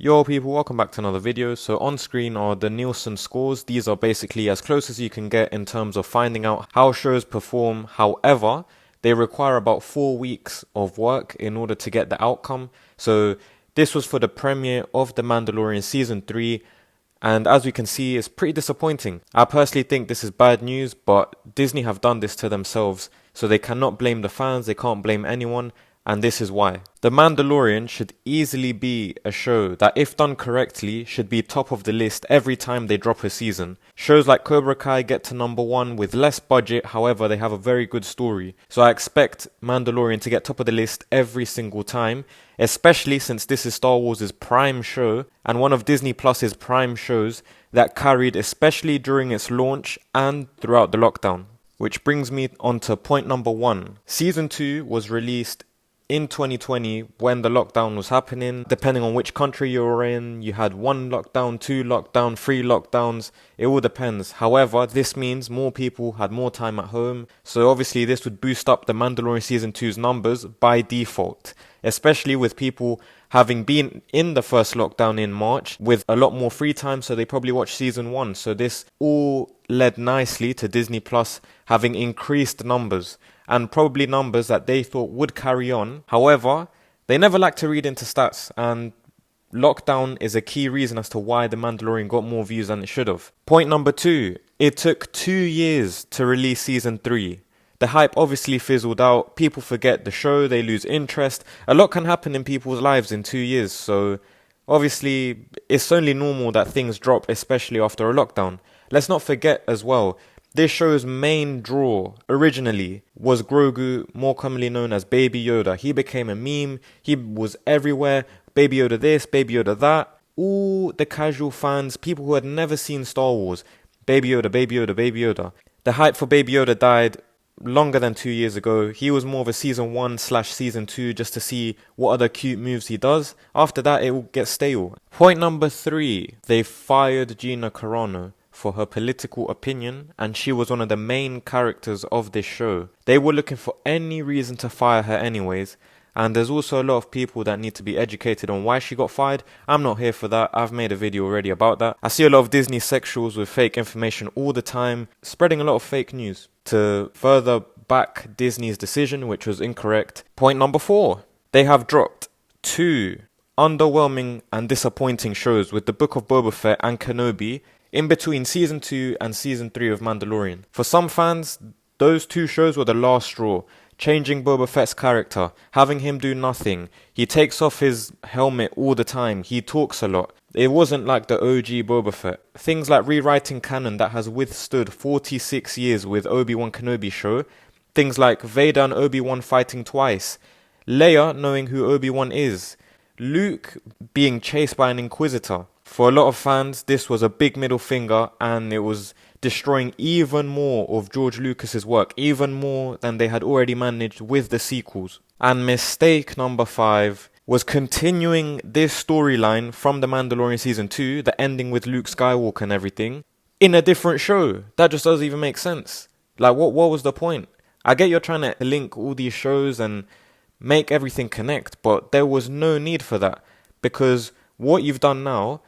Yo people, welcome back to another video. So on screen are the Nielsen scores. These are basically as close as you can get in terms of finding out how shows perform. However, they require about 4 weeks of work in order to get the outcome. So this was for the premiere of The Mandalorian Season 3. And as we can see, it's pretty disappointing. I personally think this is bad news, but Disney have done this to themselves. So they cannot blame the fans, they can't blame anyone. And this is why. The Mandalorian should easily be a show that, if done correctly, should be top of the list every time they drop a season. Shows like Cobra Kai get to #1 with less budget, however they have a very good story. So I expect Mandalorian to get top of the list every single time, especially since this is Star Wars' prime show and one of Disney Plus's prime shows that carried especially during its launch and throughout the lockdown. Which brings me on to point number 1. Season 2 was released in 2020 when the lockdown was happening. Depending on which country you were in, you had 1 lockdown, 2 lockdown, 3 lockdowns. It all depends. However, this means more people had more time at home. So obviously this would boost up the Mandalorian Season 2's numbers by default. Especially with people having been in the first lockdown in March with a lot more free time, so they probably watched Season 1. So this all led nicely to Disney Plus having increased numbers. And probably numbers that they thought would carry on. However, they never like to read into stats, and lockdown is a key reason as to why The Mandalorian got more views than it should have. Point number 2, it took 2 years to release Season 3. The hype obviously fizzled out, people forget the show, they lose interest. A lot can happen in people's lives in 2 years, so obviously it's only normal that things drop, especially after a lockdown. Let's not forget as well, this show's main draw originally was Grogu, more commonly known as Baby Yoda. He became a meme, he was everywhere, Baby Yoda this, Baby Yoda that. All the casual fans, people who had never seen Star Wars, Baby Yoda, Baby Yoda, Baby Yoda. The hype for Baby Yoda died longer than 2 years ago. He was more of a Season 1/Season 2 just to see what other cute moves he does. After that, it will get stale. Point number 3, they fired Gina Carano for her political opinion, and she was one of the main characters of this show. They were looking for any reason to fire her anyways, and there's also a lot of people that need to be educated on why she got fired. I'm not here for that, I've made a video already about that. I see a lot of Disney sexuals with fake information all the time, spreading a lot of fake news to further back Disney's decision, which was incorrect. Point number 4, they have dropped 2 underwhelming and disappointing shows with the Book of Boba Fett and Kenobi in between Season 2 and Season 3 of Mandalorian. For some fans, those 2 shows were the last straw. Changing Boba Fett's character, having him do nothing. He takes off his helmet all the time, he talks a lot. It wasn't like the OG Boba Fett. Things like rewriting canon that has withstood 46 years with Obi-Wan Kenobi show. Things like Vader and Obi-Wan fighting twice. Leia knowing who Obi-Wan is. Luke being chased by an Inquisitor. For a lot of fans, this was a big middle finger, and it was destroying even more of George Lucas's work, even more than they had already managed with the sequels. And mistake number 5 was continuing this storyline from The Mandalorian Season 2, the ending with Luke Skywalker and everything, in a different show. That just doesn't even make sense. Like, what was the point? I get you're trying to link all these shows and make everything connect, but there was no need for that, because what you've done now,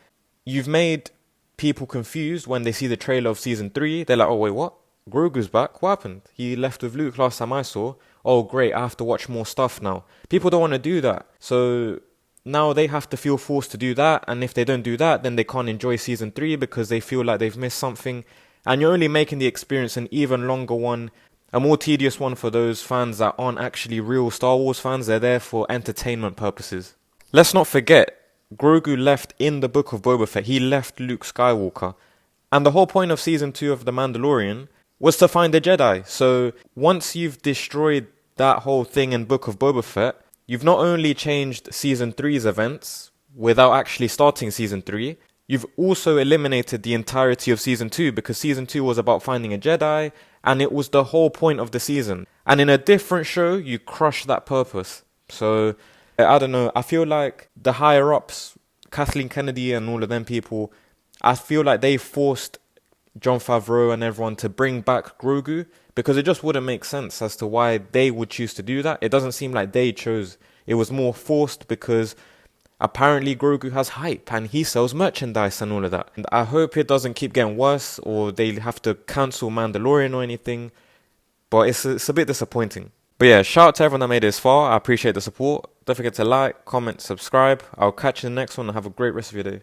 you've made people confused when they see the trailer of Season 3. They're like, oh wait, what? Grogu's back? What happened? He left with Luke last time I saw. Oh great, I have to watch more stuff now. People don't want to do that. So now they have to feel forced to do that. And if they don't do that, then they can't enjoy Season 3 because they feel like they've missed something. And you're only making the experience an even longer one, a more tedious one for those fans that aren't actually real Star Wars fans. They're there for entertainment purposes. Let's not forget, Grogu left in the Book of Boba Fett. He left Luke Skywalker. And the whole point of Season 2 of The Mandalorian was to find the Jedi. So once you've destroyed that whole thing in Book of Boba Fett, you've not only changed Season 3's events without actually starting Season 3, you've also eliminated the entirety of Season 2, because Season 2 was about finding a Jedi, and it was the whole point of the season. And in a different show, you crush that purpose. So I don't know, I feel like the higher-ups, Kathleen Kennedy and all of them people, I feel like they forced Jon Favreau and everyone to bring back Grogu, because it just wouldn't make sense as to why they would choose to do that. It doesn't seem like they chose. It was more forced because apparently Grogu has hype and he sells merchandise and all of that. And I hope it doesn't keep getting worse or they have to cancel Mandalorian or anything. But it's a bit disappointing. But yeah, shout out to everyone that made it this far. I appreciate the support. Don't forget to like, comment, subscribe. I'll catch you in the next one and have a great rest of your day.